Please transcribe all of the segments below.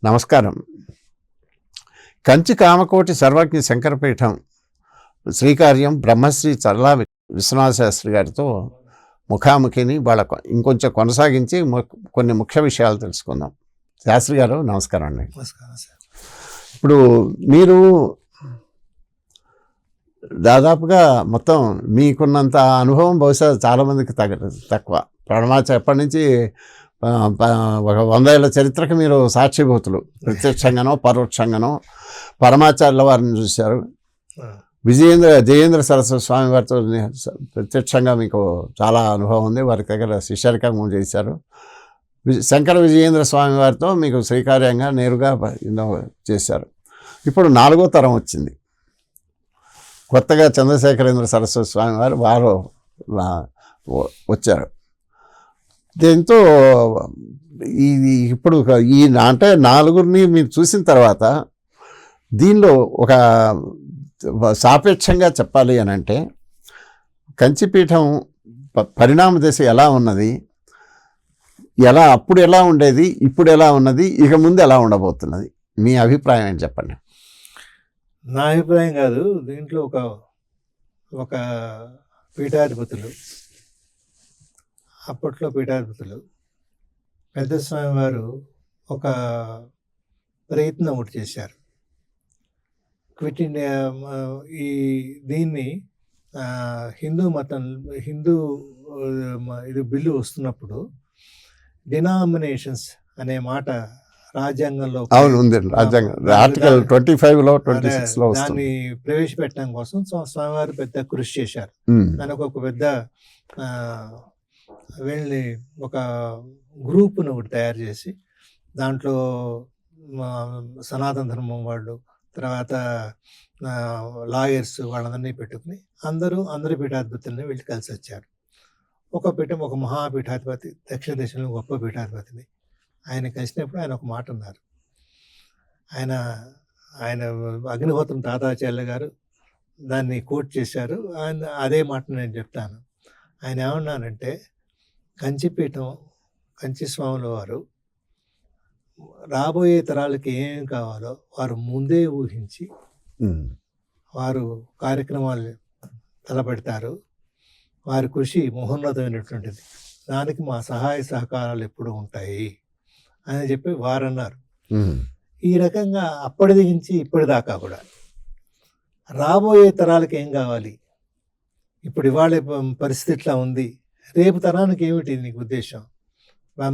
నమస్కారం. కంచి కామకోటి సర్వజ్ఞ శంకరపీఠం శ్రీకార్యం బ్రహ్మశ్రీ చల్లా విశ్వనాథ శాస్త్రి గారితో ముఖాముఖిని వాళ్ళ ఇంకొంచెం కొనసాగించి కొన్ని ముఖ్య విషయాలు తెలుసుకుందాం. శాస్త్రి గారు నమస్కారం అండి. నమస్కారం సార్. ఇప్పుడు మీరు దాదాపుగా మొత్తం మీకున్నంత అనుభవం బహుశా చాలామందికి తక్కువ. ప్రణమాచార్య ఎప్పటి నుంచి ఒక 100 ఏళ్ల చరిత్రకు మీరు సాక్షిభూతులు. ప్రత్యక్షంగానో పరోక్షంగానో పరమాచార్యుల వారిని చూశారు. జయేంద్ర సరస్వతి స్వామి వారితో ప్రత్యక్షంగా మీకు చాలా అనుభవం ఉంది. వారి దగ్గర శిష్యరికం చేశారు. శంకర విజయేంద్ర స్వామి వారితో మీకు శ్రీకార్యంగా నేరుగా ఎన్నో చేశారు. ఇప్పుడు 4వ తరం వచ్చింది. కొత్తగా చంద్రశేఖరేంద్ర సరస్వతి స్వామి వారు వచ్చారు. దీంతో ఇప్పుడు అంటే 4గురిని మీరు చూసిన తర్వాత దీనిలో ఒక సాపేక్షంగా చెప్పాలి అని అంటే కంచిపీఠం పరిణామ దశ ఎలా ఉన్నది, అప్పుడు ఎలా ఉండేది, ఇప్పుడు ఎలా ఉన్నది, ఇక ముందు ఎలా ఉండబోతున్నది, మీ అభిప్రాయం ఏంటి చెప్పండి. నా అభిప్రాయం కాదు, దీంట్లో ఒక పీఠాధిపతులు, అప్పట్లో పీఠాధిపతులు పెద్ద స్వామి వారు ఒక ప్రయత్నం ఒకటి చేశారు. క్విట్ ఇండియా దీన్ని హిందూ ఇది బిల్లు వస్తున్నప్పుడు డినామినేషన్స్ అనే మాట రాజ్యాంగంలో ఆర్టికల్ 25లో 26లో దాన్ని ప్రవేశపెట్టడం కోసం స్వామివారు పెద్ద కృషి చేశారు. దానికి ఒక పెద్ద వెళ్ళి ఒక గ్రూప్ను ఒకటి తయారు చేసి దాంట్లో సనాతన ధర్మం వాళ్ళు, తర్వాత లాయర్స్ వాళ్ళందరినీ పెట్టుకుని అందరి పీఠాధిపతులని వీళ్ళు కలిసి వచ్చారు. ఒక మహాపీఠాధిపతి, దక్షిణ దేశంలో గొప్ప పీఠాధిపతిని ఆయన కలిసినప్పుడు ఆయన ఒక మాట అన్నారు. ఆయన అగ్నిహోత్రం తాతాచార్య గారు దాన్ని కోట్ చేశారు. అదే మాట నేను చెప్తాను. ఆయన ఏమన్నానంటే, కంచిపీఠం, కంచి స్వాముల వారు రాబోయే తరాలకి ఏమేమి కావాలో వారు ముందే ఊహించి వారు కార్యక్రమాలు తలపెడతారు. వారి కృషి మహోన్నతమైనటువంటిది. దానికి మా సహాయ సహకారాలు ఎప్పుడూ ఉంటాయి అని చెప్పి వారు అన్నారు. ఈ రకంగా అప్పటి నుంచి ఇప్పటిదాకా కూడా రాబోయే తరాలకి ఏం కావాలి, ఇప్పుడు ఇవాళ పరిస్థితి ఇట్లా ఉంది, రేపు తరానికి ఏమిటి నీకు ఉద్దేశం?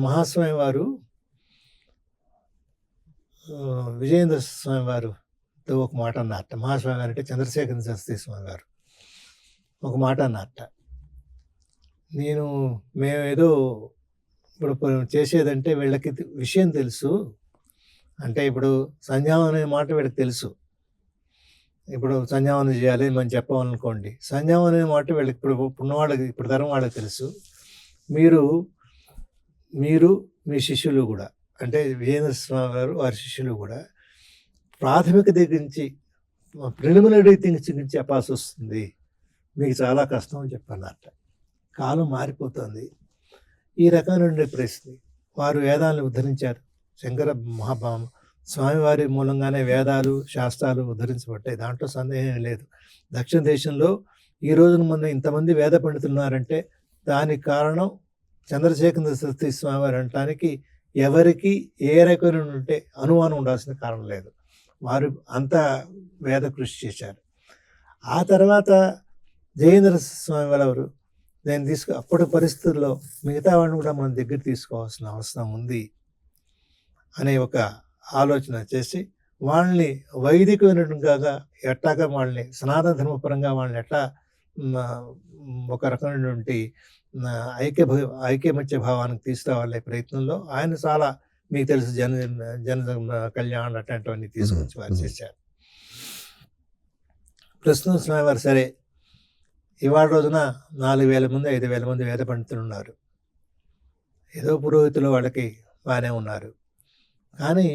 మహాస్వామి వారు విజయేంద్ర స్వామి వారుతో ఒక మాట అన్నారట. మహాస్వామి గారు అంటే చంద్రశేఖర సరస్వతి స్వామి గారు ఒక మాట అన్నారట. మేమేదో ఇప్పుడు చేసేదంటే వీళ్ళకి విషయం తెలుసు, అంటే ఇప్పుడు సంధ్యావనం అనే మాట వీళ్ళకి తెలుసు. ఇప్పుడు సంధ్యావనం చేయాలి మనం చెప్పాలనుకోండి, సంధ్యావనం అనే మాట వీళ్ళకి ఇప్పుడు తరం వాళ్ళకి తెలుసు. మీరు మీ శిష్యులు కూడా, అంటే విజయేంద్ర స్వామి గారు వారి శిష్యులు కూడా ప్రాథమిక దగ్గర నుంచి ప్రిలిమినరీ థింగ్స్ గురించి చెప్పాల్సి వస్తుంది, మీకు చాలా కష్టం అని చెప్పన్నట్ట. కాలం మారిపోతుంది. ఈ రకమైన పరిస్థితి. వారు వేదాలను ఉద్ధరించారు. శంకర స్వామివారి మూలంగానే వేదాలు శాస్త్రాలు ఉద్ధరించబడ్డాయి, దాంట్లో సందేహం లేదు. దక్షిణ దేశంలో ఈ రోజున మొన్న ఇంతమంది వేద పండితులు ఉన్నారంటే దానికి కారణం చంద్రశేఖర సరస్వతి స్వామివారు అనటానికి ఎవరికి ఏ రకమైన అనుమానం ఉండాల్సిన కారణం లేదు. వారు అంత వేద కృషి చేశారు. ఆ తర్వాత జయేంద్ర స్వామి వారు నేను అప్పటి పరిస్థితుల్లో మిగతా వాడిని కూడా మన దగ్గర తీసుకోవాల్సిన అవసరం ఉంది అనే ఒక ఆలోచన చేసి వాళ్ళని వైదికమైనట్టుగా ఎట్లాగా వాళ్ళని సనాతన ధర్మపరంగా వాళ్ళని ఎట్లా ఒక రకమైనటువంటి ఐక్యమత్య భావానికి తీసుకురావాలనే ప్రయత్నంలో ఆయన చాలా, మీకు తెలుసు, జన కళ్యాణ్ అట్లాంటివన్నీ తీసుకొచ్చి వారు చేశారు. ప్రస్తుతం స్వామివారు సరే ఇవాళ రోజున 4,000 మంది 5,000 మంది వేద పండితులు ఉన్నారు. ఏదో పురోహితులు వాళ్ళకి బాగానే ఉన్నారు. కానీ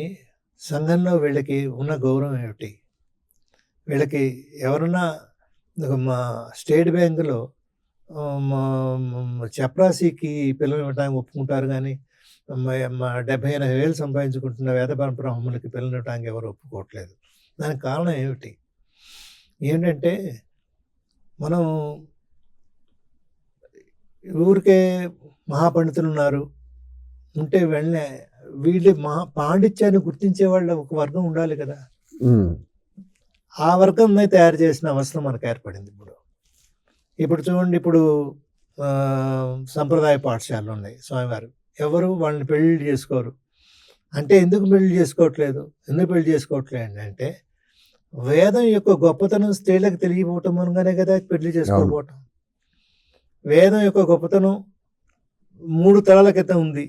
సంఘంలో వీళ్ళకి ఉన్న గౌరవం ఏమిటి? వీళ్ళకి ఎవరన్నా మా స్టేట్ బ్యాంకులో చప్రాసీకి పిల్లలు ఇవ్వడానికి ఒప్పుకుంటారు, కానీ మా 70,000 సంపాదించుకుంటున్న వేద బ్రాహ్మణులకి పిల్లనివ్వడానికి ఎవరు ఒప్పుకోవట్లేదు. దానికి కారణం ఏమిటి? ఏంటంటే మనం ఊరికే మహాపండితులు ఉన్నారు ఉంటే వెంటనే వీళ్ళు పాండిత్యాన్ని గుర్తించే వాళ్ళ ఒక వర్గం ఉండాలి కదా. ఆ వర్గంని తయారు చేసిన అవసరం మనకు ఏర్పడింది. ఇప్పుడు చూడండి, ఇప్పుడు సంప్రదాయ పాఠశాలలు ఉన్నాయి స్వామివారు. ఎవరు వాళ్ళని పెళ్లి చేసుకోరు. అంటే ఎందుకు పెళ్లి చేసుకోవట్లేదు అంటే వేదం యొక్క గొప్పతనం స్త్రీలకు తెలియకపోవటం అనగానే కదా పెళ్లి చేసుకోకపోవటం. వేదం యొక్క గొప్పతనం 3 తరాల క్రితం ఉంది.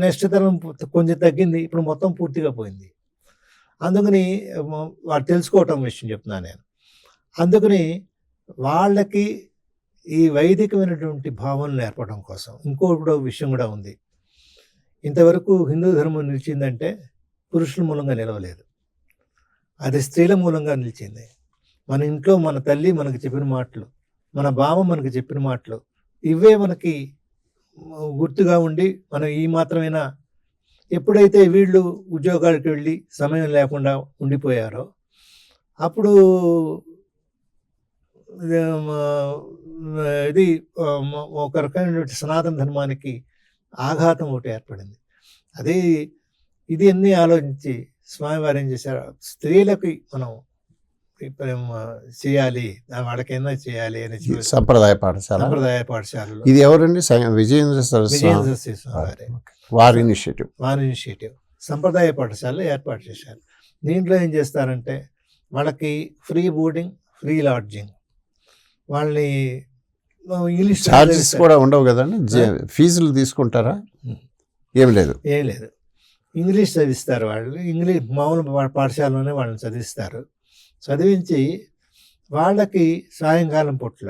నెక్స్ట్ తరం కొంచెం తగ్గింది, ఇప్పుడు మొత్తం పూర్తిగా పోయింది. అందుకని వాడు తెలుసుకోవటం విషయం చెప్తున్నాను నేను. అందుకని వాళ్ళకి ఈ వైదికమైనటువంటి భావనలు నేర్పడం కోసం ఇంకొక విషయం కూడా ఉంది. ఇంతవరకు హిందూ ధర్మం నిలిచిందంటే పురుషుల మూలంగా నిలవలేదు, అది స్త్రీల మూలంగా నిలిచింది. మన ఇంట్లో మన తల్లి మనకు చెప్పిన మాటలు, మన బావ మనకు చెప్పిన మాటలు, ఇవే మనకి గుర్తుగా ఉండి మనం ఈ మాత్రమేనా. ఎప్పుడైతే వీళ్ళు ఉద్యోగాలకు వెళ్ళి సమయం లేకుండా ఉండిపోయారో అప్పుడు ఇది ఒక రకమైనటువంటి సనాతన ధర్మానికి ఆఘాతం ఒకటి ఏర్పడింది. అదే ఇది అన్నీ ఆలోచించి స్వామివారు ఏం చేశారు, స్త్రీలకి మనం చేయాలి, వాళ్ళకైనా చేయాలి అని సంప్రదాయ పాఠశాలలో ఇది ఎవరండి? విజయేంద్ర సరస్వతి స్వామి వారి ఇనిషియేటివ్ సంప్రదాయ పాఠశాలలో ఏర్పాటు చేశారు. దీంట్లో ఏం చేస్తారంటే వాళ్ళకి ఫ్రీ బోర్డింగ్, ఫ్రీ లాడ్జింగ్, వాళ్ళని ఇంగ్లీష్ చార్జెస్ కూడా ఉండవు కదండి. ఫీజులు తీసుకుంటారా? ఏం లేదు. ఇంగ్లీష్ చదివిస్తారు. వాళ్ళు ఇంగ్లీష్ మామూలు పాఠశాలలోనే వాళ్ళని చదివిస్తారు. చదివించి వాళ్ళకి సాయంకాలం పూట్ల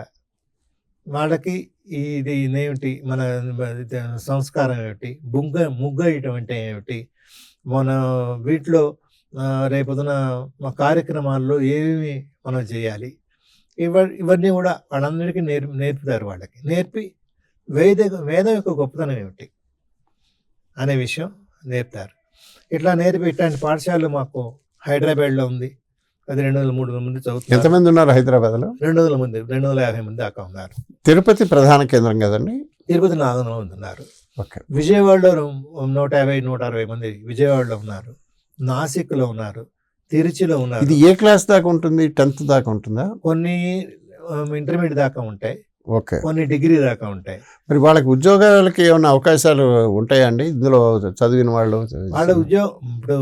వాళ్ళకి ఇది ఏమిటి, మన సంస్కారం ఏమిటి, ముగ్గ వేయటం అంటే ఏమిటి, మన వీటిలో రేపొద్దున మా కార్యక్రమాల్లో ఏమేమి మనం చేయాలి, ఇవన్నీ కూడా వాళ్ళందరికీ నేర్పుతారు. వాళ్ళకి నేర్పి వేదం యొక్క గొప్పతనం ఏమిటి అనే విషయం నేర్పుతారు. ఇట్లా నేర్పి ఇట్లాంటి పాఠశాలలు మాకు హైదరాబాద్లో ఉంది. అది 200-300 మంది చదువుతున్నారు. ఎంతమంది ఉన్నారు హైదరాబాద్లో? 200 మంది, 250 మంది దాకా ఉన్నారు. తిరుపతి ప్రధాన కేంద్రం కదండి. తిరుపతి 400 మంది ఉన్నారు. విజయవాడలో 150-160 మంది విజయవాడలో ఉన్నారు. నాసిక్లో ఉన్నారు, తిరుచిలో ఉన్నారు. ఇది ఏ క్లాస్ దాకా ఉంటుంది? 10th దాకా ఉంటుందా? కొన్ని ఇంటర్మీడియట్ దాకా ఉంటాయి, ఓకే, కొన్ని డిగ్రీ దాకా ఉంటాయి. మరి వాళ్ళకి ఉద్యోగాలకి ఏమైనా అవకాశాలు ఉంటాయండి ఇందులో చదివిన వాళ్ళు? వాళ్ళ ఉద్యోగం ఇప్పుడు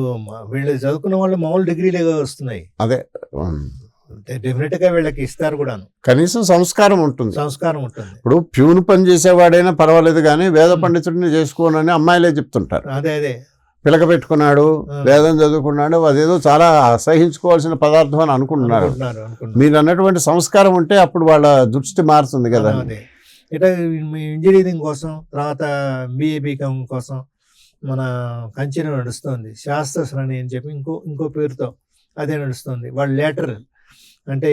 వీళ్ళు చదువుకున్న వాళ్ళు మామూలు డిగ్రీలే వస్తున్నాయి. అదే డెఫినెట్ గా వీళ్ళకి ఇస్తారు కూడా. కనీసం సంస్కారం ఉంటుంది. ఇప్పుడు ప్యూన్ పని చేసేవాడైనా పర్వాలేదు కానీ వేద పండితుడిని చేసుకోనని అమ్మాయిలే చెప్తుంటారు. అదే పిలక పెట్టుకున్నాడు, వేదం చదువుకున్నాడు, అదేదో చాలా అసహించుకోవాల్సిన పదార్థం అని అనుకుంటున్నారు. మీరు అన్నటువంటి సంస్కారం ఉంటే అప్పుడు వాళ్ళ దృష్టి మారుతుంది కదా. ఇట్లా ఇంజనీరింగ్ కోసం, తర్వాత BA BCom కోసం మన కంచెలో నడుస్తుంది శాస్త్ర శ్రేణి అని చెప్పి ఇంకో పేరుతో అదే నడుస్తుంది. వాళ్ళు లేటరల్ అంటే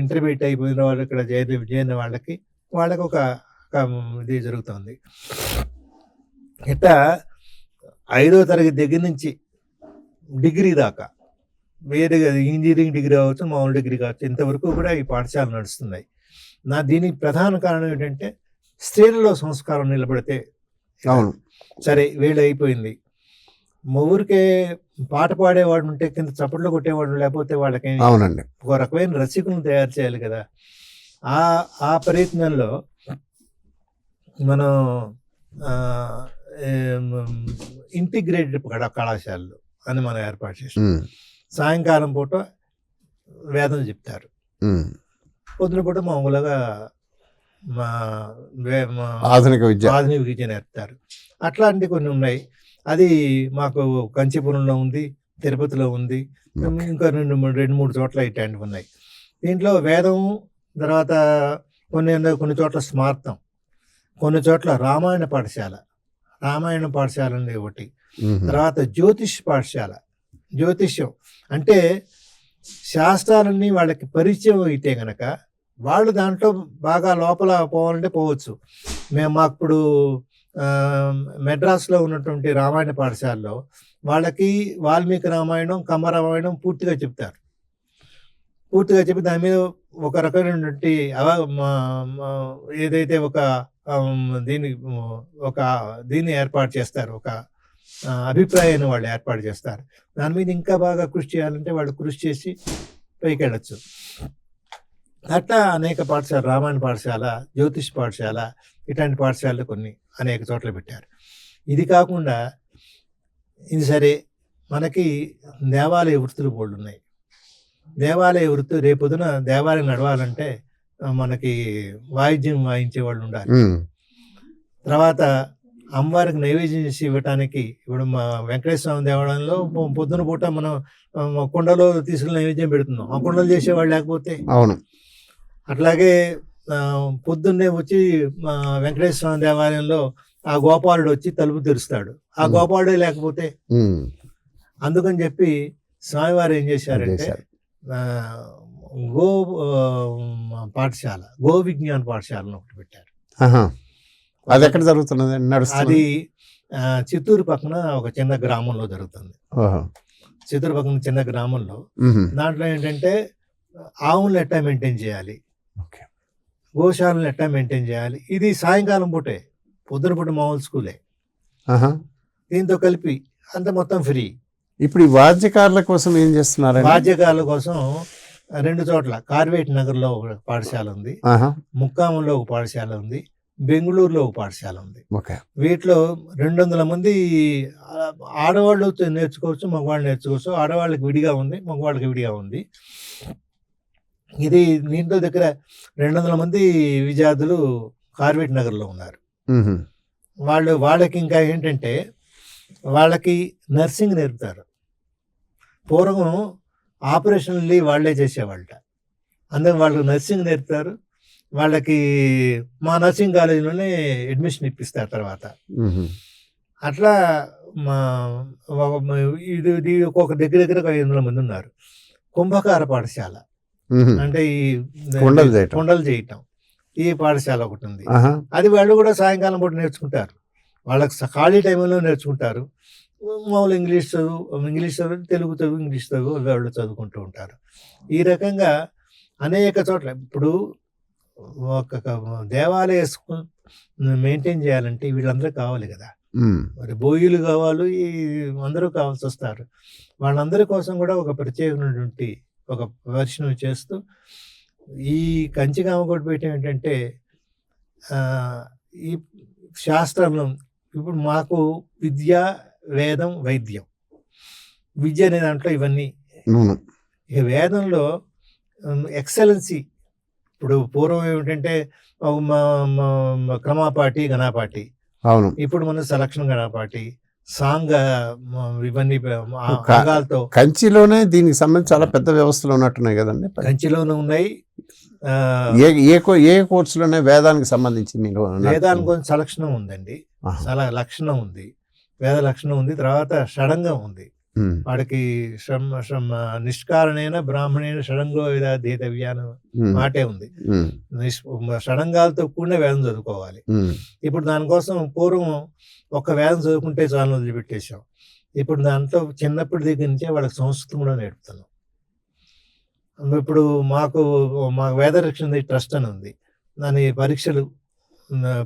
ఇంటర్మీడియట్ అయిపోయిన వాళ్ళు ఇక్కడ చేరిన వాళ్ళకి ఒక ఇది జరుగుతుంది. ఇట్లా 5వ తరగతి దగ్గర నుంచి డిగ్రీ దాకా వేరే ఇంజనీరింగ్ డిగ్రీ కావచ్చు, మామూలు డిగ్రీ కావచ్చు, ఇంతవరకు కూడా ఈ పాఠశాలలు నడుస్తున్నాయి. దీనికి ప్రధాన కారణం ఏంటంటే స్త్రీలలో సంస్కారం నిలబడితే అవును సరే వీళ్ళు అయిపోయింది. ఊరికే పాట పాడేవాడు ఉంటే కింద చప్పట్లు కొట్టేవాడు లేకపోతే వాళ్ళకి అవునండి ఒక రకమైన రసికులను తయారు చేయాలి కదా. ఆ ప్రయత్నంలో మనం ఇంటిగ్రేటెడ్ కళాశాలలు అని మనం ఏర్పాటు చేసాం. సాయంకాలం పూట వేదం చెప్తారు, పొద్దున పూట మామూలుగా ఆధునిక విద్య నేర్పుతారు. అట్లాంటి కొన్ని ఉన్నాయి. అది మాకు కంచీపురంలో ఉంది, తిరుపతిలో ఉంది, ఇంకా 2-3 చోట్ల ఇట్లాంటివి ఉన్నాయి. దీంట్లో వేదం తర్వాత కొన్ని చోట్ల స్మార్థం, కొన్ని చోట్ల రామాయణ పాఠశాల అనేది ఒకటి. తర్వాత జ్యోతిష్యం అంటే శాస్త్రాలన్నీ వాళ్ళకి పరిచయం అయితే గనక వాళ్ళు దాంట్లో బాగా లోపల పోవాలంటే పోవచ్చు. మాకు మెడ్రాస్లో ఉన్నటువంటి రామాయణ పాఠశాలలో వాళ్ళకి వాల్మీకి రామాయణం, కమ్మ రామాయణం పూర్తిగా చెప్తారు. పూర్తిగా చెప్పి దాని మీద ఒక రకమైనటువంటి ఏదైతే దీన్ని ఏర్పాటు చేస్తారు, ఒక అభిప్రాయాన్ని వాళ్ళు ఏర్పాటు చేస్తారు. దాని మీద ఇంకా బాగా కృషి చేయాలంటే వాళ్ళు కృషి చేసి పైకి వెళ్ళచ్చు. అట్లా అనేక పాఠశాల, రామాయణ పాఠశాల, జ్యోతిష్ పాఠశాల, ఇట్లాంటి పాఠశాలలు కొన్ని అనేక చోట్ల పెట్టారు. ఇది కాకుండా ఇది సరే, మనకి దేవాలయ వృత్తులు బోల్డ్ ఉన్నాయి. దేవాలయ వృత్తి రేపొద్దున దేవాలయం నడవాలంటే మనకి వాయిద్యం వాయించే వాళ్ళు ఉండాలి. తర్వాత అమ్మవారికి నైవేద్యం చేసి ఇవ్వటానికి ఇప్పుడు మా వెంకటేశ్వర స్వామి దేవాలయంలో పొద్దున పూట మనం కుండలో తీసుకుని నైవేద్యం పెడుతున్నాం. ఆ కుండలు చేసేవాళ్ళు లేకపోతే, అవును, అట్లాగే పొద్దున్నే వచ్చి వెంకటేశ్వర స్వామి దేవాలయంలో ఆ గోపాలుడు వచ్చి తలుపు తెరుస్తాడు. ఆ గోపాలుడే లేకపోతే, అందుకని చెప్పి స్వామివారు ఏం చేశారంటే పాఠశాల, గో విజ్ఞాన పాఠశాలను ఒకటి పెట్టారు. అది ఎక్కడ జరుగుతున్నది? అది చిత్తూరు పక్కన ఒక చిన్న గ్రామంలో జరుగుతుంది. చిత్తూరు పక్కన చిన్న గ్రామంలో. దాంట్లో ఏంటంటే ఆవులను ఎట్టా మెయింటైన్ చేయాలి, గోశాలను ఎట్టా మెయింటైన్ చేయాలి. ఇది సాయంకాలం పూటే, పొద్దున పూట మామూలు స్కూలే. దీంతో కలిపి అంత మొత్తం ఫ్రీ. ఇప్పుడు ఈ వాద్యకారుల కోసం ఏం చేస్తున్నారు? వాద్యకారుల కోసం 2 చోట్ల, కార్వేట్ నగర్లో ఒక పాఠశాల ఉంది, ముక్కామంలో ఒక పాఠశాల ఉంది, బెంగళూరులో ఒక పాఠశాల ఉంది. వీటిలో 200 మంది ఆడవాళ్ళు నేర్చుకోవచ్చు, మగవాళ్ళు నేర్చుకోవచ్చు. ఆడవాళ్ళకి విడిగా ఉంది, మగవాళ్ళకి విడిగా ఉంది. ఇది దీంట్లో దగ్గర 200 మంది విద్యార్థులు కార్వేట్ నగర్లో ఉన్నారు. వాళ్ళకి ఇంకా ఏంటంటే వాళ్ళకి నర్సింగ్ నేర్పుతారు. పూర్వం ఆపరేషన్లు వాళ్ళే చేసేవాళ్ళ, అందుకని వాళ్ళకి నర్సింగ్ నేర్పుతారు. వాళ్ళకి మా నర్సింగ్ కాలేజీలోనే అడ్మిషన్ ఇప్పిస్తారు తర్వాత. అట్లా ఇది ఒక్కొక్క దగ్గర 500 మంది ఉన్నారు. కుంభకార పాఠశాల అంటే ఈ కుండలు చేయటం, ఈ పాఠశాల ఒకటి ఉంది. అది వాళ్ళు కూడా సాయంకాలం పూట నేర్చుకుంటారు. వాళ్ళకి ఖాళీ టైంలో నేర్చుకుంటారు. మామూలు ఇంగ్లీష్ చదువు, తెలుగు చదువు, ఇంగ్లీష్ చదువు వాళ్ళు చదువుకుంటూ ఉంటారు. ఈ రకంగా అనేక చోట్ల ఇప్పుడు ఒక దేవాలయ స్కూల్ మెయింటైన్ చేయాలంటే వీళ్ళందరూ కావాలి కదా. మరి బోయిలు కావాలి, అందరూ కావాల్సి వస్తారు. వాళ్ళందరి కోసం కూడా ఒక ప్రత్యేకమైనటువంటి ఒక ప్రదర్శన చేస్తూ ఈ కంచి కామకోటిపేట ఏంటంటే ఈ శాస్త్రంలో ఇప్పుడు మాకు విద్య, వేదం, వైద్యం. విద్య అనే దాంట్లో ఇవన్నీ. ఇక వేదంలో ఎక్సలెన్సీ. ఇప్పుడు పూర్వం ఏమిటంటే క్రమాపాటి, గణాపాటి. అవును, ఇప్పుడు మనం సెలక్షన్ గణాపాటి, సాంగ, ఇవన్నీ అంగాలతో. కంచిలోనే దీనికి సంబంధించి చాలా పెద్ద వ్యవస్థలు ఉన్నట్టున్నాయి కదండి. కంచిలోనే ఉన్నాయి. ఏ కోర్సులోనే వేదానికి సంబంధించి మీరు? వేదానికి కొంచెం సలక్షణం ఉందండి, చాలా లక్షణం ఉంది, వేద లక్షణం ఉంది. తర్వాత షడంగం ఉంది. వాడికి నిష్కారణైన బ్రాహ్మణైన షడంగో వేదాధ్యేతవ్య అనే మాటే ఉంది. షడంగాలతో కూడిన వేదం చదువుకోవాలి. ఇప్పుడు దానికోసం పూర్వం ఒక వేదం చదువుకుంటే చాలా వదిలిపెట్టేశాం. ఇప్పుడు దాంట్లో చిన్నప్పటి దగ్గర నుంచే వాళ్ళకి సంస్కృతం కూడా నేర్పుతున్నాం. ఇప్పుడు మాకు వేదరక్షణ ట్రస్ట్ అని ఉంది, దాని పరీక్షలు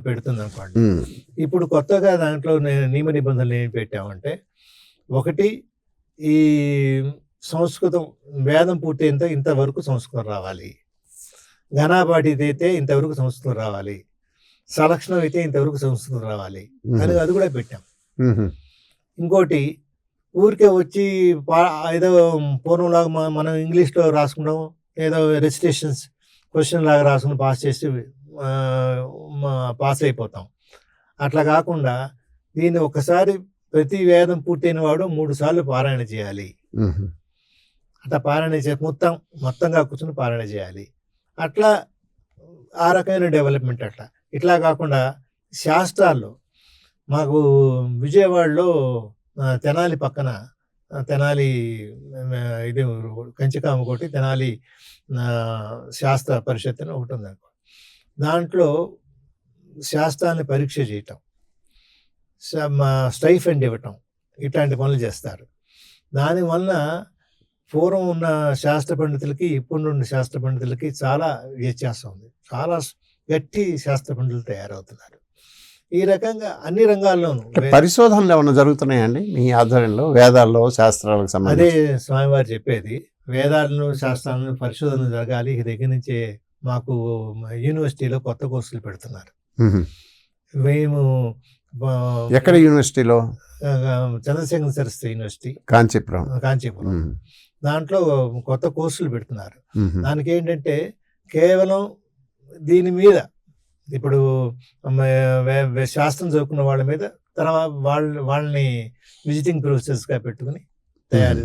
పెడుతుంది అనుకోండి. ఇప్పుడు కొత్తగా దాంట్లో నియమ నిబంధనలు ఏమి పెట్టామంటే, ఒకటి ఈ సంస్కృతం వేదం పూర్తయినంత ఇంతవరకు సంస్కృతం రావాలి, ఘనాపాటి అయితే ఇంతవరకు సంస్కృతం రావాలి, సలక్షణం అయితే ఇంతవరకు సంస్కృతం రావాలి అని అది కూడా పెట్టాం. ఇంకోటి ఊరికే వచ్చి ఏదో పూర్వంలాగా మనం ఇంగ్లీష్లో రాసుకున్నాం, ఏదో రెసిటేషన్స్ క్వశ్చన్ లాగా రాసుకుని పాస్ చేసి పాస్ అయిపోతాం. అట్లా కాకుండా దీన్ని ఒకసారి ప్రతి వేదం పూర్తయిన వాడు 3 సార్లు పారాయణ చేయాలి. అట్లా పారాయణ చేసి మొత్తంగా కూర్చొని పారాయణ చేయాలి. అట్లా ఆ రకమైన డెవలప్మెంట్. ఇట్లా కాకుండా శాస్త్రాల్లో మాకు విజయవాడలో తెనాలి పక్కన, తెనాలి ఇది కంచికామకోటి తెనాలి శాస్త్ర పరిషత్ అని ఒకటి ఉంది. దాంట్లో శాస్త్రాన్ని పరీక్ష చేయటం, స్టైఫండ్ ఇవ్వటం, ఇట్లాంటి పనులు చేస్తారు. దానివల్ల పూర్వం ఉన్న శాస్త్ర పండితులకి ఇప్పుడున్న శాస్త్ర పండితులకి చాలా వ్యత్యాసం ఉంది. చాలా గట్టి శాస్త్ర పండితులు తయారవుతున్నారు. ఈ రకంగా అన్ని రంగాల్లోనూ పరిశోధనలు ఏమైనా జరుగుతున్నాయండి మీ ఆధ్వర్యంలో వేదాల్లో శాస్త్రాలకు అదే సంబంధించి? స్వామివారు చెప్పేది. వేదాలను శాస్త్రాలను పరిశోధన జరగాలి. ఈ దగ్గర నుంచే మాకు యూనివర్సిటీలో కొత్త కోర్సులు పెడుతున్నారు. మ్మ్. మేము ఎక్కడ యూనివర్సిటీలో? చంద్రశేఖర సరస్వతి యూనివర్సిటీ కాంచీపురం. కాంచీపురం. మ్మ్. దాంట్లో కొత్త కోర్సులు పెడుతున్నారు. మ్మ్. దానికి ఏంటంటే కేవలం దీని మీద ఇప్పుడు శాస్త్రం చదువుకున్న వాళ్ళ మీద తర్వాత వాళ్ళని విజిటింగ్ ప్రొఫెసర్స్గా పెట్టుకుని తయారు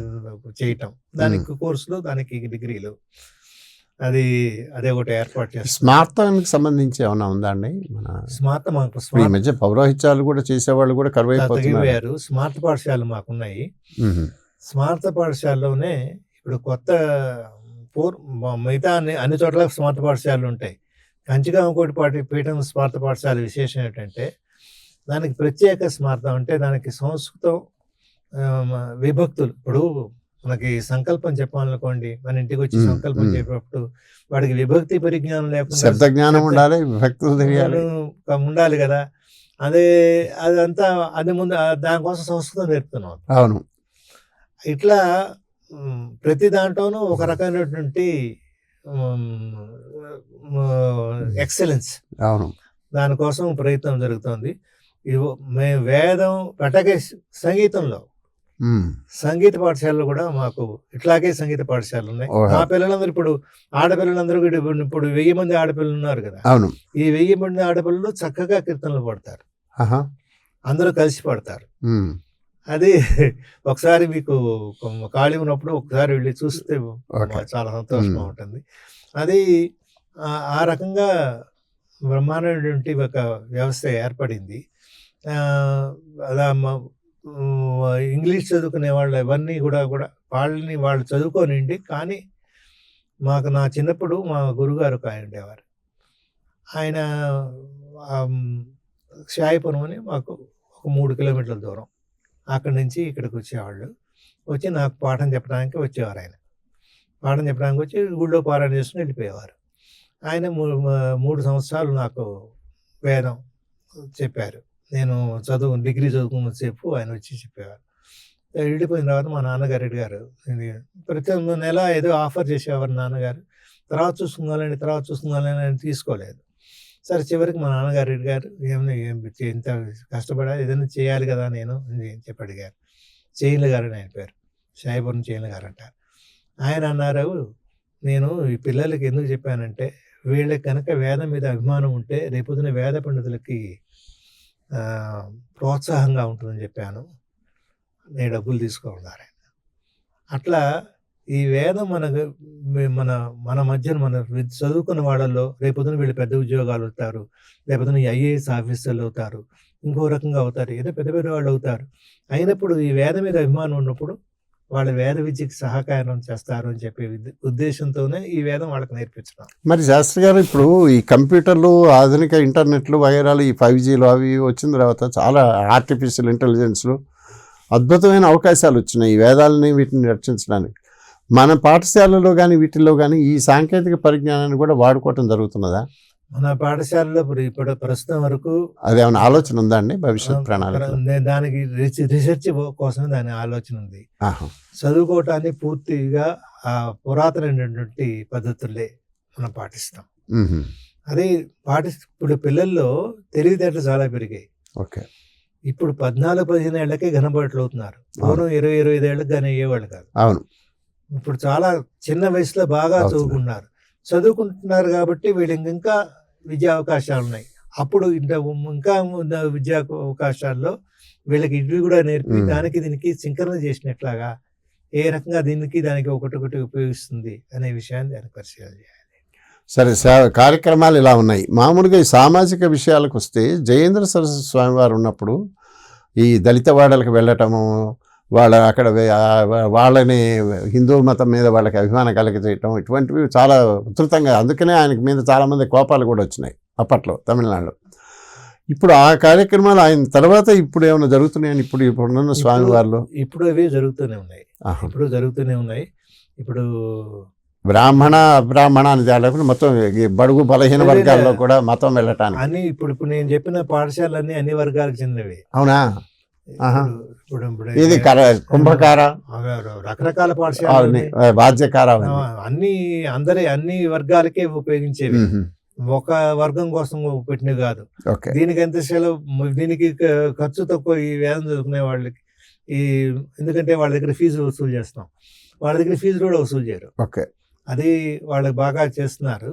చేయటం, దానికి కోర్సులు, దానికి డిగ్రీలు, అదే ఒకటి ఏర్పాటు చేస్తాం. స్మార్తానికి సంబంధించి ఏమైనా ఉందా అండి? మన స్మార్ట్ మాకు ఈ మధ్య పౌరోహిత్యాలు కూడా చేసేవాళ్ళు కూడా కరువైపోతున్నారు. తగ్గిపోయారు. స్మార్ట్ పాఠశాలలు మాకున్నాయి. మ్మ్. స్మార్ట్ పాఠశాలలోనే ఇప్పుడు కొత్త మిగతా అన్ని చోట్ల స్మార్ట్ పాఠశాలలు ఉంటాయి. కంచిగామకోటి పీఠం స్మార్త పాఠశాల విశేషం ఏంటంటే దానికి ప్రత్యేక స్మార్థం, అంటే దానికి సంస్కృతం విభక్తులు. ఇప్పుడు మనకి సంకల్పం చెప్పాలనుకోండి, మన ఇంటికి వచ్చి సంకల్పం చెప్పేటప్పుడు వాడికి విభక్తి పరిజ్ఞానం లేకుండా శబ్ద జ్ఞానం ఉండాలి, విభక్తులు తెలియాలి, ఉండాలి కదా. అదంతా అది ముందు దానికోసం సంస్కృతం నేర్పుతున్నాం. అవును. ఇట్లా ప్రతి దాంట్లోనూ ఒక రకమైనటువంటి ఎక్సలెన్స్, అవును, దానికోసం ప్రయత్నం జరుగుతుంది. మేము వేదం అట్లాగే సంగీతంలో సంగీత పాఠశాలలు కూడా మాకు ఇట్లాగే సంగీత పాఠశాలలు ఉన్నాయి. మా పిల్లలందరూ ఇప్పుడు ఆడపిల్లలందరూ ఇప్పుడు 1000 మంది ఆడపిల్లలు ఉన్నారు కదా. అవును. ఈ 1000 మంది ఆడపిల్లలు చక్కగా కీర్తనలు పాడతారు, అందరూ కలిసి పాడతారు. అది ఒకసారి మీకు ఖాళీ ఉన్నప్పుడు ఒకసారి వెళ్ళి చూస్తే చాలా సంతోషంగా ఉంటుంది. అది ఆ రకంగా బ్రహ్మాండమైనటువంటి ఒక వ్యవస్థ ఏర్పడింది. ఇంగ్లీష్ చదువుకునే వాళ్ళు ఇవన్నీ కూడా వాళ్ళు చదువుకోనండి. కానీ నా చిన్నప్పుడు మా గురుగారు ఒక ఆయన ఉండేవారు. ఆయన షాయిపురం అని మాకు ఒక 3 కిలోమీటర్ల దూరం, అక్కడి నుంచి ఇక్కడికి వచ్చేవాళ్ళు. వచ్చి నాకు పాఠం చెప్పడానికి వచ్చేవారు. ఆయన పాఠం చెప్పడానికి వచ్చి గుళ్ళో పారాయణ చేసుకుని వెళ్ళిపోయేవారు. ఆయన 3 సంవత్సరాలు నాకు వేదం చెప్పారు. నేను డిగ్రీ చదువుకున్నసేపు ఆయన వచ్చి చెప్పేవారు. వెళ్ళిపోయిన తర్వాత మా నాన్నగారు అడిగారు, ప్రతి నెల ఏదో ఆఫర్ చేసేవారు నాన్నగారు. తర్వాత చూసుకుందాలని ఆయన తీసుకోలేదు. సరే చివరికి మా నాన్నగారు అడిగారు, ఇంత కష్టపడాలి, ఏదైనా చేయాలి కదా నేను అని చెప్పి అడిగారు. చేయిల గారు అని ఆయన పేరు, షాయిపురం చేయిల గారు అంటారు. ఆయన అన్నారు, నేను ఈ పిల్లలకి ఎందుకు చెప్పానంటే వీళ్ళకి కనుక వేదం మీద అభిమానం ఉంటే రేపొద్దున వేద పండితులకి ప్రోత్సాహంగా ఉంటుందని చెప్పాను. నేను డబ్బులు తీసుకోన్నారు. అట్లా ఈ వేదం మన మధ్యన మన చదువుకున్న వాళ్ళల్లో రేపొద్దున వీళ్ళు పెద్ద ఉద్యోగాలు అవుతారు, లేకపోతే ఐఏఎస్ ఆఫీసర్లు అవుతారు, ఇంకో రకంగా అవుతారు, ఏదో పెద్ద పెద్ద వాళ్ళు అవుతారు. అయినప్పుడు ఈ వేదం మీద అభిమానం ఉన్నప్పుడు వాళ్ళ వేద విద్యకి సహకారం చేస్తారు అని చెప్పే ఉద్దేశంతోనే ఈ వేదం వాళ్ళకి నేర్పించడం. మరి శాస్త్రి గారు, ఇప్పుడు ఈ కంప్యూటర్లు, ఆధునిక ఇంటర్నెట్లు వగైరాలు, ఈ 5Gలు అవి వచ్చిన తర్వాత చాలా ఆర్టిఫిషియల్ ఇంటెలిజెన్స్లు అద్భుతమైన అవకాశాలు వచ్చినాయి ఈ వేదాలని వీటిని రక్షించడానికి. మన పాఠశాలలో కానీ వీటిల్లో కానీ ఈ సాంకేతిక పరిజ్ఞానాన్ని కూడా వాడుకోవటం జరుగుతున్నదా? మన పాఠశాలలో ఇప్పుడు ప్రస్తుతం వరకు అదేమైనా ఆలోచన ఉందా అండి భవిష్యత్ ప్రణాళిక? దానికి రీసెర్చ్ కోసం దాని ఆలోచన ఉంది. చదువుకోవటాన్ని పూర్తిగా పురాతనమైనటువంటి పద్ధతులే మనం పాటిస్తాం. అదే ఇప్పుడు పిల్లల్లో తెలివితేటలు చాలా పెరిగాయి. ఓకే. ఇప్పుడు 14-15 ఏళ్లకే ఘనపాట్లు అవుతున్నారు. పూర్వం 20-25 ఏళ్ళకి కానీ అయ్యేవాళ్ళు కాదు. అవును. ఇప్పుడు చాలా చిన్న వయసులో బాగా చదువుకుంటున్నారు కాబట్టి వీళ్ళకి ఇంకా విద్యా అవకాశాలు ఉన్నాయి. అప్పుడు ఇంకా విద్యా అవకాశాల్లో వీళ్ళకి ఇవి కూడా నేర్పి దానికి దీనికి సింకరణ చేసినట్లాగా ఏ రకంగా దానికి ఒకటి ఉపయోగిస్తుంది అనే విషయాన్ని దానికి పరిశీలన చేయాలి. సరే, కార్యక్రమాలు ఇలా ఉన్నాయి. మామూలుగా ఈ సామాజిక విషయాలకు వస్తే జయేంద్ర సరస్వతి స్వామి వారు ఉన్నప్పుడు ఈ దళిత వాడలకు వెళ్ళటము, వాళ్ళని హిందూ మతం మీద వాళ్ళకి అభిమానం కలిగజేయటం, ఇటువంటివి చాలా ఉధృతంగా, అందుకనే ఆయనకి మీద చాలామంది కోపాలు కూడా వచ్చినాయి అప్పట్లో తమిళనాడులో. ఇప్పుడు ఆ కార్యక్రమాలు ఆయన తర్వాత ఇప్పుడు ఏమైనా జరుగుతున్నాయని ఇప్పుడున్న స్వామివారిలో? ఇప్పుడు అవి జరుగుతూనే ఉన్నాయి. ఆహా. ఇప్పుడు జరుగుతూనే ఉన్నాయి. ఇప్పుడు బ్రాహ్మణ అబ్రాహ్మణ అని తేలేకుండా మొత్తం ఈ బడుగు బలహీన వర్గాల్లో కూడా మతం వెళ్ళటానికి అన్ని ఇప్పుడు నేను చెప్పిన పాఠశాలన్నీ అన్ని వర్గాలకు చెందినవి. అవునా? ఆహా. ఇప్పుడు ఇప్పుడు ఇది కుంభకార, రకరకాల పాఠశాలలు, బాధ్యకార, అన్ని వర్గాలకే ఉపయోగించేవి. ఒక వర్గం కోసం పెట్టినవి కాదు. దీనికి ఎంత సెలవు, దీనికి ఖర్చు తక్కువ. ఈ వేదం చదువుకునే వాళ్ళకి ఎందుకంటే వాళ్ళ దగ్గర ఫీజు వసూలు చేస్తాం, వాళ్ళ దగ్గర ఫీజు కూడా వసూలు చేయరు. అది వాళ్ళకి బాగా చేస్తున్నారు.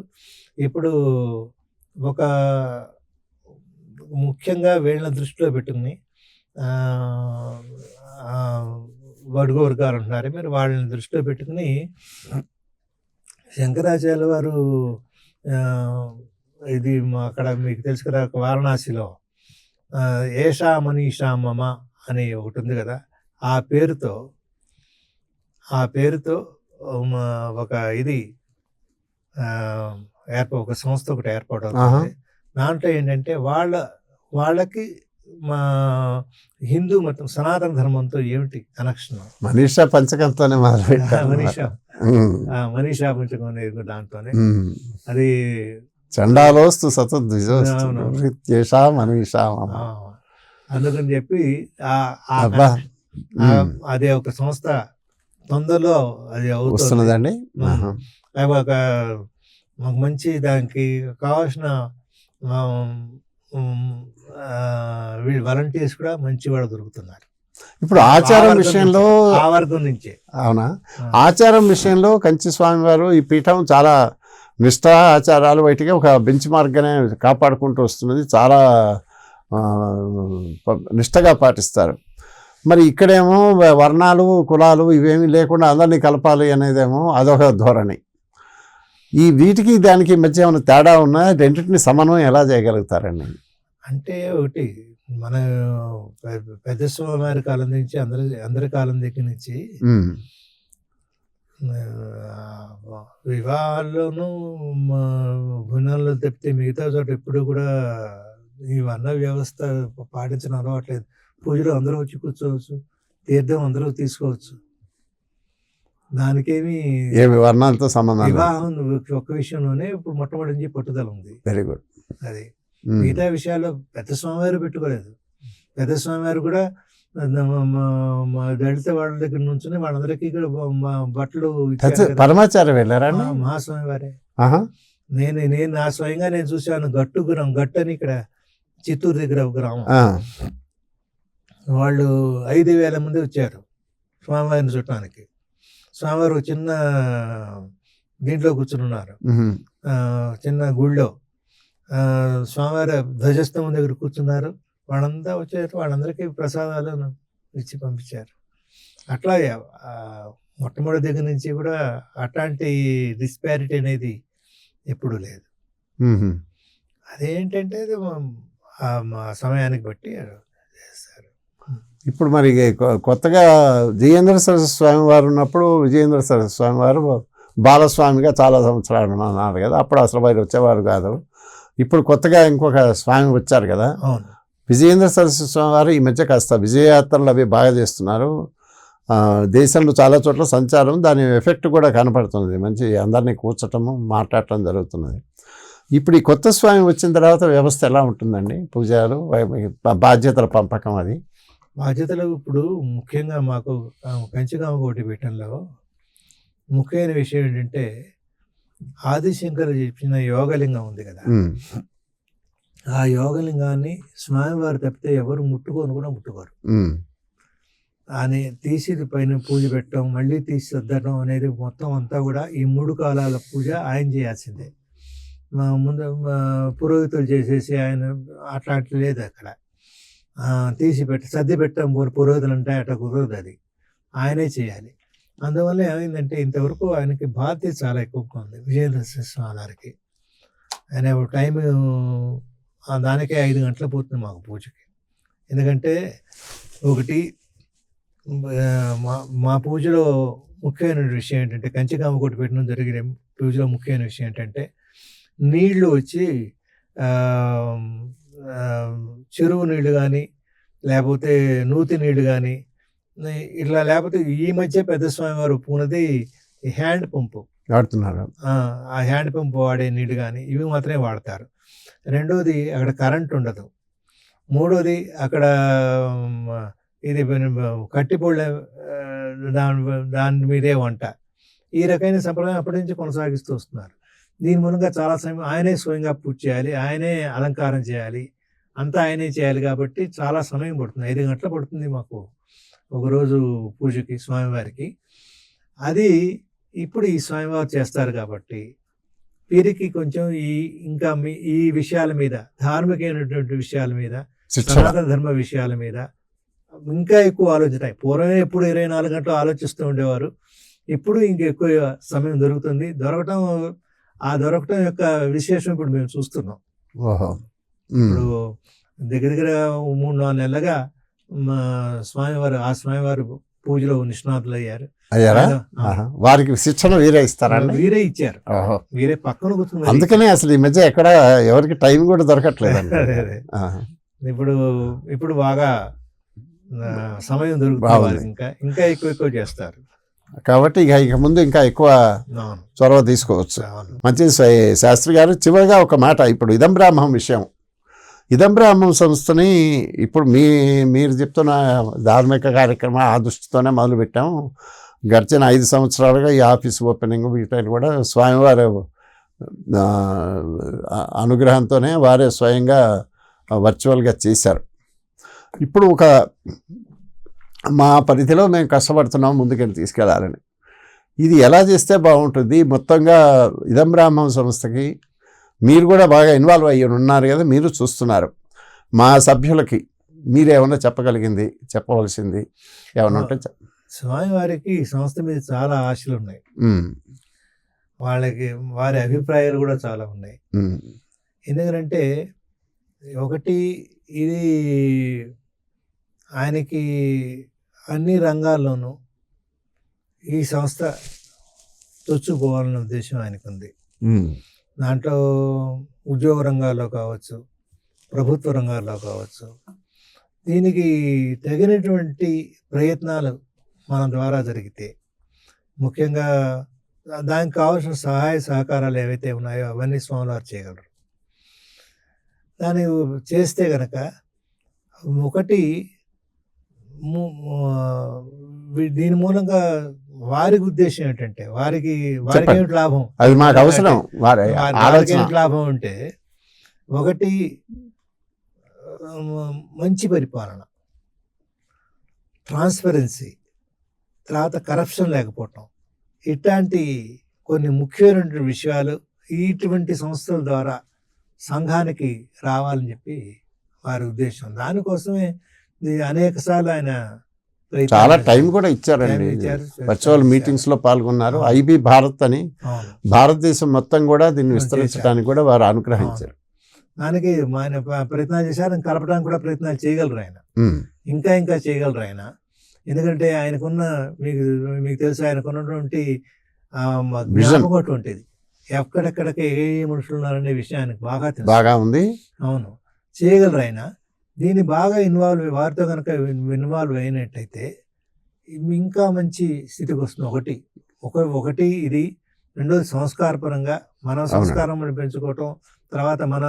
ఇప్పుడు ఒక ముఖ్యంగా వీళ్ళని దృష్టిలో పెట్టుకుని బడుగు వర్గాలు అంటున్నారు మీరు, వాళ్ళని దృష్టిలో పెట్టుకుని శంకరాచార్య వారు ఇది అక్కడ మీకు తెలుసు కదా, వారణాసిలో ఏషా మనీషా మమ అని ఒకటి ఉంది కదా, ఆ పేరుతో ఒక ఇది ఒక సంస్థ ఒకటి ఏర్పాటు అవుతుంది. దాంట్లో ఏంటంటే వాళ్ళకి మా హిందూ మతం సనాతన ధర్మంతో ఏమిటి కనెక్షన్? మనీషా పంచకంతోనే మనీషా పంచకం అనేది దాంతోనే. అది చండాలోస్తు సతద్విజోస్తు మనీషా. అందుకని చెప్పి అదే ఒక సంస్థ తొందరలో అది వస్తున్నదండి. ఒక మంచి దానికి కావాల్సిన వీళ్ళు వాలంటీర్స్ కూడా మంచి వాళ్ళు దొరుకుతున్నారు. ఇప్పుడు ఆచారం విషయంలో ఆ వర్గం నుంచే. అవునా? ఆచారం విషయంలో కంచి స్వామి వారు ఈ పీఠం చాలా నిష్ఠ ఆచారాలు బయటికి ఒక బెంచ్ మార్క్గానే కాపాడుకుంటూ వస్తున్నది. చాలా నిష్ఠగా పాటిస్తారు. మరి ఇక్కడేమో వర్ణాలు కులాలు ఇవేమీ లేకుండా అందరినీ కలపాలి అనేదేమో అదొక ధోరణి. ఈ వీటికి దానికి మధ్య ఏమైనా తేడా ఉన్నా? రెండింటిని సమన్వయం ఎలా చేయగలుగుతారండి? అంటే ఒకటి మన పెద్ద స్వామి కాలం నుంచి అందరి కాలం దగ్గర నుంచి వివాహాల్లోనూ గుణాల్లో తప్పితే మిగతా చోట ఎప్పుడు కూడా ఈ వర్ణ వ్యవస్థ పాటించిన అలవాట్లేదు. పూజలో అందరూ వచ్చి కూర్చోవచ్చు, తీర్థం అందరూ తీసుకోవచ్చు, దానికేమి వర్ణాలతో సంబంధం. వివాహం ఒక్క విషయంలోనే ఇప్పుడు మొట్టమొదటి పట్టుదల ఉంది. Very good. అది మిగతా విషయాల్లో పెద్ద స్వామివారు పెట్టుకోలేదు. పెద్ద స్వామివారు కూడా దళిత వాళ్ళ దగ్గర నుంచి వాళ్ళందరికీ కూడా బట్టలు పరమాచార్య వెళ్ళారా? మహాస్వామి వారే. నేను నా స్వయంగా నేను చూశాను. గట్టు అని ఇక్కడ చిత్తూరు దగ్గర ఒక గ్రామం. వాళ్ళు 5,000 మంది వచ్చారు స్వామివారిని చుట్టానికి. స్వామివారు చిన్న దీంట్లో కూర్చుని ఉన్నారు, చిన్న గుళ్ళో. స్వామివారి ధ్వజస్తంభం దగ్గర కూర్చున్నారు. వాళ్ళంతా వచ్చారు, వాళ్ళందరికీ ప్రసాదాలు ఇచ్చి పంపించారు. అట్లా మొట్టమొదటి దగ్గర నుంచి కూడా అట్లాంటి డిస్పారిటీ అనేది ఎప్పుడూ లేదు. అదేంటంటే సమయానికి బట్టి చేస్తారు. ఇప్పుడు మరి కొత్తగా విజయేంద్ర సరస్వతి స్వామి వారు ఉన్నప్పుడు విజయేంద్ర సరస్వతి స్వామి వారు బాలస్వామిగా చాలా సంవత్సరాలు అన్నారు కదా, అప్పుడు అసలు వారు వచ్చేవారు కాదు. ఇప్పుడు కొత్తగా ఇంకొక స్వామి వచ్చారు కదా, విజయేంద్ర సరస్వతి స్వామి వారు ఈ మధ్య కాస్త విజయయాత్రలు అవి బాగా చేస్తున్నారు. దేశంలో చాలా చోట్ల సంచారం, దాని ఎఫెక్ట్ కూడా కనపడుతున్నది. మంచి అందరినీ కూర్చటము మాట్లాడటం జరుగుతున్నది. ఇప్పుడు ఈ కొత్త స్వామి వచ్చిన తర్వాత వ్యవస్థ ఎలా ఉంటుందండి? పూజలు, బాధ్యతల పంపకం, అది బాధ్యతలు ఇప్పుడు ముఖ్యంగా మాకు కంచికామకోటి పీఠంలో ముఖ్యమైన విషయం ఏంటంటే ఆదిశంకర్ చెప్పిన యోగలింగం ఉంది కదా, ఆ యోగలింగాన్ని స్వామివారు తప్పితే ఎవరు ముట్టుకోను కూడా ముట్టుకోరు. అని తీసి పైన పూజ పెట్టడం, మళ్ళీ తీసి సర్దడం అనేది మొత్తం అంతా కూడా ఈ 3 కాలాల పూజ ఆయన చేయాల్సిందే. ముందు పురోహితులు చేసేసి ఆయన అట్లాంటి లేదు. అక్కడ తీసి సర్ది పెట్టడం పురోహితులు అంటే అట్లా కుదరదు, అది ఆయనే చేయాలి. అందువల్ల ఏమైందంటే ఇంతవరకు ఆయనకి బాధ్యత చాలా ఎక్కువగా ఉంది విజయేంద్ర స్వామి గారికి. ఆయన టైం దానికే 5 గంటలు పోతుంది మాకు పూజకి. ఎందుకంటే ఒకటి మా పూజలో ముఖ్యమైన విషయం ఏంటంటే, కంచికామకోటి పెట్టడం జరిగిన పూజలో ముఖ్యమైన విషయం ఏంటంటే నీళ్లు వచ్చి చెరువు నీళ్లు కానీ, లేకపోతే నూతి నీళ్లు కానీ, ఇట్లా లేకపోతే ఈ మధ్య పెద్ద స్వామివారు ఒప్పుకున్నది ఈ హ్యాండ్ పంపు. వాడుతున్నారు. ఆ హ్యాండ్ పంపు వాడే నీళ్లు కానీ ఇవి మాత్రమే వాడతారు. రెండోది అక్కడ కరెంట్ ఉండదు. మూడోది అక్కడ ఇది కట్టిపొళ్ళ దాని మీదే వంట. ఈ రకమైన సంప్రదాయం అప్పటి నుంచి కొనసాగిస్తూ వస్తున్నారు. దీని మూలంగా చాలా సమయం ఆయనే స్వయంగా పూజ చేయాలి, ఆయనే అలంకారం చేయాలి, అంతా ఆయనే చేయాలి. కాబట్టి చాలా సమయం పడుతుంది. 5 గంటలు పడుతుంది మాకు ఒకరోజు పూజకి స్వామివారికి. అది ఇప్పుడు ఈ స్వామివారు చేస్తారు కాబట్టి వీరికి కొంచెం ఇంకా ఈ విషయాల మీద, ధార్మికమైనటువంటి విషయాల మీద, సనాతన ధర్మ విషయాల మీద ఇంకా ఎక్కువ ఆలోచన. పూర్వమే ఎప్పుడు 24 గంటలు ఆలోచిస్తూ ఉండేవారు. ఇప్పుడు ఇంకెక్కువ సమయం దొరుకుతుంది. దొరకటం యొక్క విశేషం ఇప్పుడు మేము చూస్తున్నాం. ఇప్పుడు దగ్గర 3-4 నెలలుగా మా స్వామివారు పూజలో నిష్ణాతులు అయ్యారు. వారికి శిక్షణ వీరే ఇస్తారా? వీరే ఇచ్చారు. వీరే పక్కన కూర్చున్నారు. అందుకనే అసలు ఈ మధ్య ఎక్కడ ఎవరికి టైం కూడా దొరకట్లేదు. ఇప్పుడు బాగా సమయం దొరుకుతుంది. ఇంకా ఎక్కువ చేస్తారు కాబట్టి ఇక ముందు ఇంకా ఎక్కువ చొరవ తీసుకోవచ్చు. మంచిది శాస్త్రి గారు. చివరిగా ఒక మాట, ఇప్పుడు ఇదం బ్రాహ్మం విషయం. ఇదం బ్రాహ్మం సంస్థని ఇప్పుడు మీరు చెప్తున్న ధార్మిక కార్యక్రమం ఆ దృష్టితోనే మొదలుపెట్టాం. గడిచిన 5 సంవత్సరాలుగా ఈ ఆఫీస్ ఓపెనింగ్ వీటిని కూడా స్వామివారి అనుగ్రహంతోనే వారే స్వయంగా వర్చువల్గా చేశారు. ఇప్పుడు మా పరిధిలో మేము కష్టపడుతున్నాం ముందుకెళ్ళి తీసుకెళ్ళాలని. ఇది ఎలా చేస్తే బాగుంటుంది? మొత్తంగా ఇదం బ్రాహ్మం సంస్థకి మీరు కూడా బాగా ఇన్వాల్వ్ అయ్యి ఉన్నారు కదా, మీరు చూస్తున్నారు. మా సభ్యులకి మీరేమన్నా చెప్పవలసింది ఏమన్నా ఉంటే స్వామివారికి సంస్థ మీద చాలా ఆశలు ఉన్నాయి. వారి అభిప్రాయాలు కూడా చాలా ఉన్నాయి. ఎందుకంటే ఒకటి, ఇది ఆయనకి అన్ని రంగాల్లోనూ ఈ సంస్థ చొచ్చుకోవాలనే ఉద్దేశం ఆయనకు ఉంది. దాంట్లో ఉద్యోగ రంగాల్లో కావచ్చు, ప్రభుత్వ రంగాల్లో కావచ్చు, దీనికి తగినటువంటి ప్రయత్నాలు మన ద్వారా జరిగితే, ముఖ్యంగా దానికి కావాల్సిన సహాయ సహకారాలు ఏవైతే ఉన్నాయో అవన్నీ స్వామివారు చేయగలరు. దాన్ని చేస్తే కనుక ఒకటి, దీని మూలంగా వారికి ఉద్దేశం ఏంటంటే వారికి ఏమిటి లాభం, అది మాకు అవసరం. వారికి ఏమిటి లాభం అంటే, ఒకటి మంచి పరిపాలన, ట్రాన్స్పరెన్సీ, తర్వాత కరప్షన్ లేకపోవటం, ఇట్లాంటి కొన్ని ముఖ్యమైనటువంటి విషయాలు ఇటువంటి సంస్థల ద్వారా సంఘానికి రావాలని చెప్పి వారి ఉద్దేశం. దానికోసమే అనేక సార్లు ఆయన చాలా టైం కూడా ఇచ్చారండి. వర్చువల్ మీటింగ్స్ లో పాల్గొన్నారు. ఐబీ భారత్ అని భారతదేశం మొత్తం కూడా దీన్ని విస్తరించడానికి కూడా వారు అనుగ్రహించారు. దానికి ఆయన ప్రయత్నాలు చేశారు. కలపడానికి కూడా ప్రయత్నాలు చేయగలరు ఆయన. ఇంకా చేయగలరు ఆయన. ఎందుకంటే ఆయనకున్న మీకు తెలుసు, ఆయనకున్నటువంటి జ్ఞాపకం అటువంటిది. ఎక్కడెక్కడికి ఏ మనుషులు ఉన్నారనే విషయం ఆయనకు బాగా ఉంది. అవును, చేయగలరు ఆయన. దీన్ని బాగా వారితో కనుక ఇన్వాల్వ్ అయినట్టయితే ఇంకా మంచి స్థితికి వస్తుంది. ఒకటి ఇది. రెండోది సంస్కారపరంగా మన సంస్కారం పెంచుకోవటం, తర్వాత మన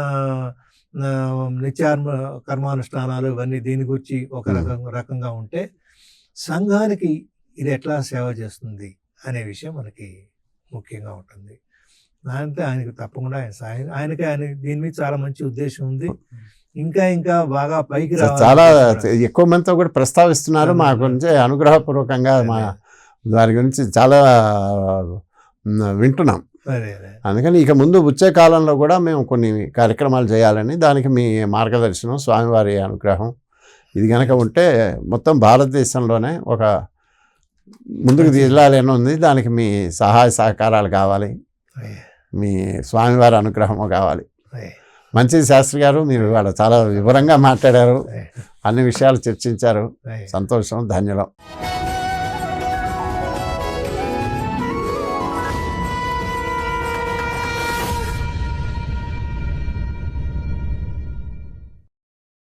నిత్యార్మ కర్మానుష్ఠానాలు ఇవన్నీ దీని గురించి ఒక రకంగా ఉంటే సంఘానికి ఇది ఎట్లా సేవ చేస్తుంది అనే విషయం మనకి ముఖ్యంగా ఉంటుంది. దాంతో ఆయనకి తప్పకుండా ఆయన దీని మీద చాలా మంచి ఉద్దేశం ఉంది. ఇంకా బాగా పైకి చాలా ఎక్కువ మందితో కూడా ప్రస్తావిస్తున్నారు మా గురించి అనుగ్రహపూర్వకంగా. దాని గురించి చాలా వింటున్నాం. అందుకని ఇక ముందు వచ్చే కాలంలో కూడా మేము కొన్ని కార్యక్రమాలు చేయాలని, దానికి మీ మార్గదర్శనం, స్వామివారి అనుగ్రహం ఇది కనుక ఉంటే మొత్తం భారతదేశంలోనే ఒక ముందుకు తీసుకెళ్ళాలని ఉంది. దానికి మీ సహాయ సహకారాలు కావాలి, మీ స్వామివారి అనుగ్రహము కావాలి. మంచిది శాస్త్రి గారు, మీరు ఇవాళ చాలా వివరంగా మాట్లాడారు, అన్ని విషయాలు చర్చించారు. సంతోషం, ధన్యవాదం.